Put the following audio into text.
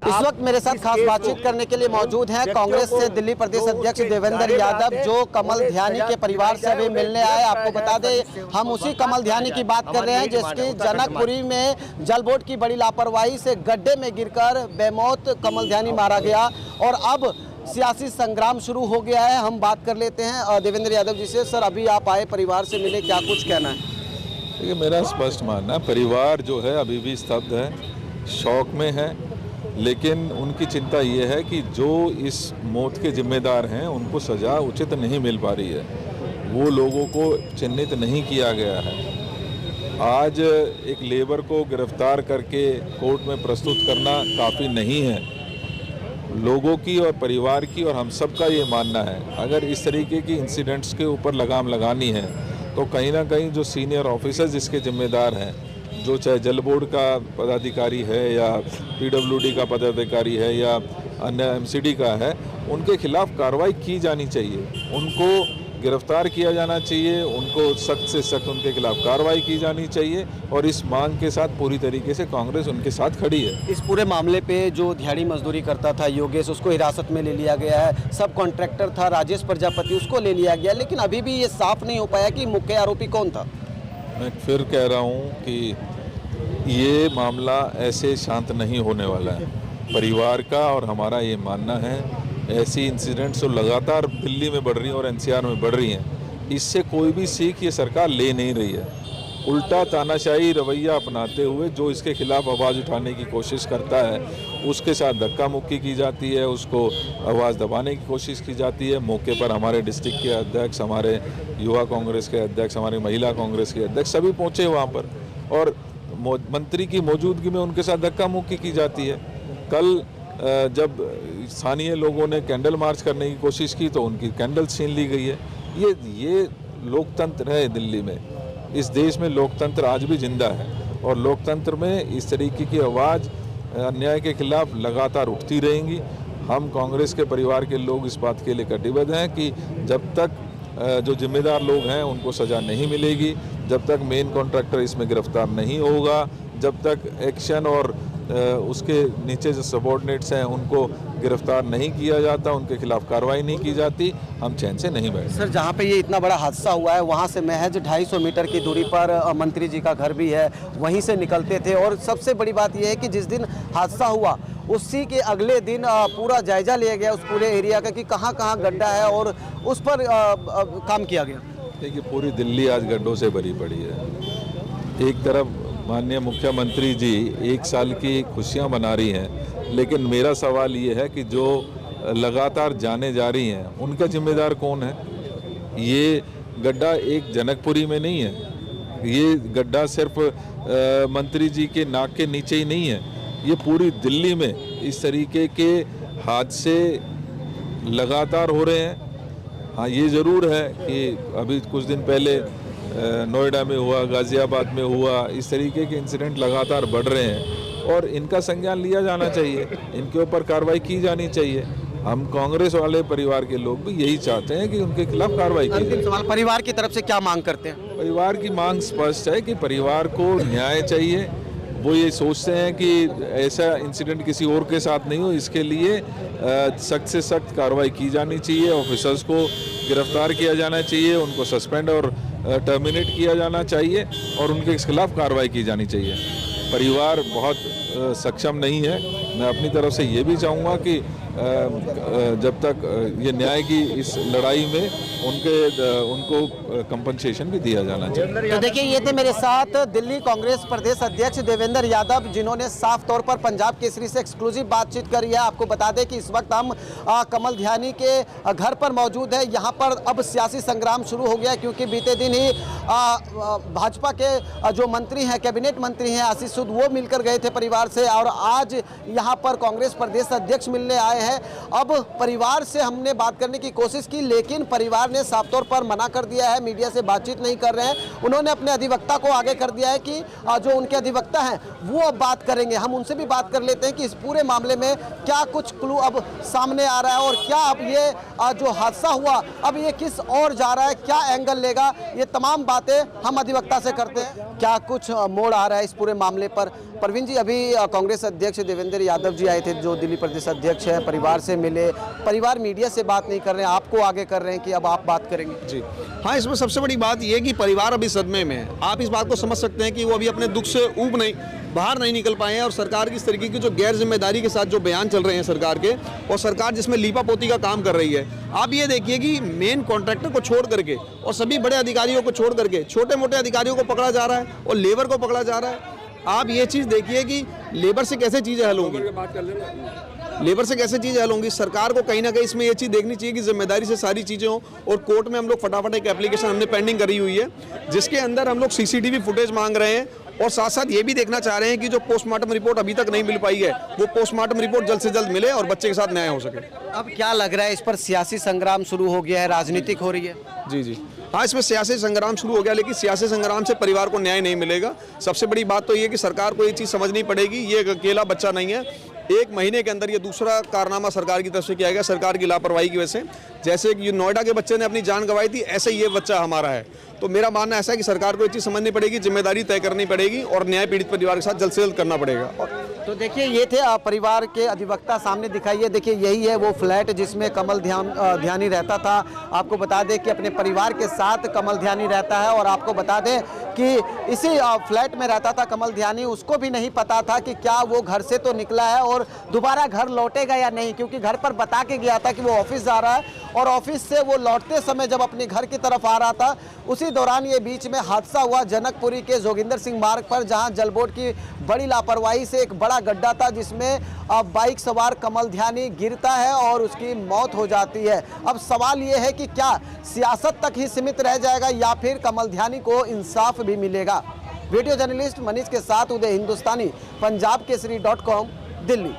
इस वक्त मेरे साथ खास बातचीत करने के लिए मौजूद हैं कांग्रेस से दिल्ली प्रदेश अध्यक्ष देवेंद्र यादव, जो कमल ध्यानी के परिवार से अभी मिलने आए। आपको बता दें, हम उसी कमल ध्यानी की बात कर रहे हैं जिसकी जनकपुरी में जल बोर्ड की बड़ी लापरवाही से गड्ढे में गिरकर बेमौत कमल ध्यानी मारा गया और अब सियासी संग्राम शुरू हो गया है। हम बात कर लेते हैं देवेंद्र यादव जी से। सर, अभी आप आए, परिवार से मिले, क्या कुछ कहना है? देखिए, मेरा स्पष्ट मानना है, परिवार जो है अभी भी स्तब्ध है, शौक में है, लेकिन उनकी चिंता ये है कि जो इस मौत के जिम्मेदार हैं उनको सज़ा उचित नहीं मिल पा रही है, वो लोगों को चिन्हित नहीं किया गया है। आज एक लेबर को गिरफ्तार करके कोर्ट में प्रस्तुत करना काफ़ी नहीं है। लोगों की और परिवार की और हम सब का ये मानना है, अगर इस तरीके की इंसिडेंट्स के ऊपर लगाम लगानी है तो कहीं ना कहीं जो सीनियर ऑफिसर्स जिसके जिम्मेदार हैं, जो चाहे जल बोर्ड का पदाधिकारी है या पीडब्ल्यूडी का पदाधिकारी है या अन्य एमसीडी का है, उनके खिलाफ कार्रवाई की जानी चाहिए, उनको गिरफ्तार किया जाना चाहिए, उनको सख्त से सख्त उनके खिलाफ कार्रवाई की जानी चाहिए। और इस मांग के साथ पूरी तरीके से कांग्रेस उनके साथ खड़ी है। इस पूरे मामले पे जो दिहाड़ी मजदूरी करता था योगेश, उसको हिरासत में ले लिया गया है। सब कॉन्ट्रैक्टर था राजेश प्रजापति, उसको ले लिया गया, लेकिन अभी भी ये साफ नहीं हो पाया कि मुख्य आरोपी कौन था। मैं फिर कह रहा हूँ कि ये मामला ऐसे शांत नहीं होने वाला है। परिवार का और हमारा ये मानना है, ऐसी इंसिडेंट्स जो लगातार दिल्ली में बढ़ रही हैं और एनसीआर में बढ़ रही हैं, इससे कोई भी सीख ये सरकार ले नहीं रही है। उल्टा तानाशाही रवैया अपनाते हुए जो इसके खिलाफ आवाज़ उठाने की कोशिश करता है उसके साथ धक्का मुक्की की जाती है, उसको आवाज़ दबाने की कोशिश की जाती है। मौके पर हमारे डिस्ट्रिक्ट के अध्यक्ष, हमारे युवा कांग्रेस के अध्यक्ष, हमारी महिला कांग्रेस के अध्यक्ष सभी पहुँचे वहाँ पर और मंत्री की मौजूदगी में उनके साथ धक्का मुक्की की जाती है। कल जब स्थानीय लोगों ने कैंडल मार्च करने की कोशिश की तो उनकी कैंडल छीन ली गई है। ये लोकतंत्र है दिल्ली में। इस देश में लोकतंत्र आज भी जिंदा है और लोकतंत्र में इस तरीके की आवाज़ अन्याय के खिलाफ लगातार उठती रहेंगी। हम कांग्रेस के परिवार के लोग इस बात के लिए कटिबद्ध हैं कि जब तक जो जिम्मेदार लोग हैं उनको सज़ा नहीं मिलेगी, जब तक मेन कॉन्ट्रैक्टर इसमें गिरफ्तार नहीं होगा, जब तक एक्शन और उसके नीचे जो सबॉर्डिनेट्स हैं उनको गिरफ्तार नहीं किया जाता, उनके खिलाफ कार्रवाई नहीं की जाती, हम चैन से नहीं बैठे। सर, जहाँ पे ये इतना बड़ा हादसा हुआ है वहाँ से महज 250 मीटर की दूरी पर मंत्री जी का घर भी है, वहीं से निकलते थे। और सबसे बड़ी बात यह है कि जिस दिन हादसा हुआ उसी के अगले दिन पूरा जायजा लिया गया उस पूरे एरिया का कि कहाँ कहाँ गड्ढा है और उस पर काम किया गया। देखिए, पूरी दिल्ली आज गड्ढों से भरी पड़ी है। एक तरफ माननीय मुख्यमंत्री जी 1 साल की खुशियां मना रही हैं, लेकिन मेरा सवाल ये है कि जो लगातार जाने जा रही हैं उनका जिम्मेदार कौन है? ये गड्ढा एक जनकपुरी में नहीं है, ये गड्ढा सिर्फ मंत्री जी के नाक के नीचे ही नहीं है, ये पूरी दिल्ली में इस तरीके के हादसे लगातार हो रहे हैं। हाँ, ये ज़रूर है कि अभी कुछ दिन पहले नोएडा में हुआ, गाज़ियाबाद में हुआ, इस तरीके के इंसिडेंट लगातार बढ़ रहे हैं और इनका संज्ञान लिया जाना चाहिए, इनके ऊपर कार्रवाई की जानी चाहिए। हम कांग्रेस वाले परिवार के लोग भी यही चाहते हैं कि उनके खिलाफ कार्रवाई की जाए। सवाल, परिवार की तरफ से क्या मांग करते हैं? परिवार की मांग स्पष्ट है कि परिवार को न्याय चाहिए। वो ये सोचते हैं कि ऐसा इंसिडेंट किसी और के साथ नहीं हो, इसके लिए सख्त से सख्त कार्रवाई की जानी चाहिए, ऑफिसर्स को गिरफ्तार किया जाना चाहिए, उनको सस्पेंड और टर्मिनेट किया जाना चाहिए और उनके खिलाफ कार्रवाई की जानी चाहिए। परिवार बहुत सक्षम नहीं है। मैं अपनी तरफ से ये भी चाहूँगा कि जब तक ये न्याय की इस लड़ाई में उनको कंपनसेशन भी दिया जाना चाहिए। तो देखिए, ये थे मेरे साथ दिल्ली कांग्रेस प्रदेश अध्यक्ष देवेंद्र यादव, जिन्होंने साफ तौर पर पंजाब केसरी से एक्सक्लूसिव बातचीत करी है। आपको बता दें कि इस वक्त हम कमल ध्यानी के घर पर मौजूद है। यहाँ पर अब सियासी संग्राम शुरू हो गया क्योंकि बीते दिन ही भाजपा के जो मंत्री हैं, कैबिनेट मंत्री हैं आशीष सूद, वो मिलकर गए थे परिवार से और आज यहाँ पर कांग्रेस प्रदेश अध्यक्ष मिलने आए हैं। अब परिवार से हमने बात करने की कोशिश की, लेकिन परिवार ने साफ तौर पर मना कर दिया है, मीडिया से बातचीत नहीं कर रहे हैं। उन्होंने अपने अधिवक्ता को आगे कर दिया है कि जो उनके अधिवक्ता हैं वो अब बात करेंगे। हम उनसे भी बात कर लेते हैं कि इस पूरे मामले में क्या कुछ क्लू अब सामने आ रहा है और क्या अब ये जो हादसा हुआ अब ये किस ओर जा रहा है, क्या एंगल लेगा, ये तमाम बातें हम अधिवक्ता से करते हैं। क्या कुछ मोड़ आ रहा है इस पूरे मामले पर? परवीन जी, अभी कांग्रेस अध्यक्ष देवेंद्र यादव जी आए थे, जो दिल्ली प्रदेश अध्यक्ष हैं, परिवार से मिले। परिवार मीडिया से बात नहीं कर रहे हैं, आपको आगे कर रहे हैं कि अब आप बात करेंगे। जी हाँ, इसमें सबसे बड़ी बात यह है कि परिवार अभी सदमे में है। आप इस बात को समझ सकते हैं कि वो अभी अपने दुख से बाहर नहीं निकल पाए हैं, और सरकार की इस तरीके की जो गैर जिम्मेदारी के साथ जो बयान चल रहे हैं सरकार के, और सरकार जिसमें लीपापोती का काम कर रही है। आप ये देखिए कि मेन कॉन्ट्रैक्टर को छोड़ करके और सभी बड़े अधिकारियों को छोड़ करके छोटे मोटे अधिकारियों को पकड़ा जा रहा है और लेबर को पकड़ा जा रहा है। आप ये चीज़ देखिए कि लेबर से कैसे चीज़ें हल होंगी, लेबर से कैसे चीज़ें हल होंगी। सरकार को कहीं ना कहीं इसमें ये चीज़ देखनी चाहिए कि जिम्मेदारी से सारी चीज़ें हों। और कोर्ट में हम लोग फटाफट एक एप्लीकेशन हमने पेंडिंग करी हुई है, जिसके अंदर हम लोग सीसीटीवी फुटेज मांग रहे हैं, और साथ साथ ये भी देखना चाह रहे हैं कि जो पोस्टमार्टम रिपोर्ट अभी तक नहीं मिल पाई है, वो पोस्टमार्टम रिपोर्ट जल्द से जल्द मिले और बच्चे के साथ न्याय हो सके। अब क्या लग रहा है, इस पर सियासी संग्राम शुरू हो गया है, राजनीतिक हो रही है? जी हाँ, इसमें सियासी संग्राम शुरू हो गया, लेकिन सियासी संग्राम से परिवार को न्याय नहीं मिलेगा। सबसे बड़ी बात तो ये कि सरकार को ये चीज़ समझनी पड़ेगी, ये एक अकेला बच्चा नहीं है। 1 महीने के अंदर ये दूसरा कारनामा सरकार की तरफ से किया गया, सरकार की लापरवाही की वजह से। जैसे कि नोएडा के बच्चे ने अपनी जान गंवाई थी, ऐसे ही ये बच्चा हमारा है। तो मेरा मानना ऐसा है कि सरकार को ये चीज़ समझनी पड़ेगी, जिम्मेदारी तय करनी पड़ेगी और न्याय पीड़ित परिवार के साथ जल्द से जल्द करना पड़ेगा। तो देखिए, ये थे परिवार के अधिवक्ता, सामने दिखाइए। देखिए, यही है वो फ्लैट जिसमें कमल ध्यानी रहता था। आपको बता दें कि अपने परिवार के साथ कमल ध्यानी रहता है, और आपको बता दें कि इसी फ्लैट में रहता था कमल ध्यानी। उसको भी नहीं पता था कि क्या वो घर से तो निकला है और दोबारा घर लौटेगा या नहीं, क्योंकि घर पर बता के गया था कि वो ऑफिस जा रहा है, और ऑफिस से वो लौटते समय जब अपने घर की तरफ आ रहा था, उसी दौरान ये बीच में हादसा हुआ जनकपुरी के जोगिंदर सिंह मार्ग पर, जहां जल बोर्ड की बड़ी लापरवाही से एक बड़ा गड्ढा था, जिसमें बाइक सवार कमल ध्यानी गिरता है और उसकी मौत हो जाती है। अब सवाल ये है कि क्या सियासत तक ही सीमित रह जाएगा या फिर कमल ध्यानी को इंसाफ भी मिलेगा। वीडियो जर्नलिस्ट मनीष के साथ उदय हिंदुस्तानी, पंजाब केसरी.com, दिल्ली।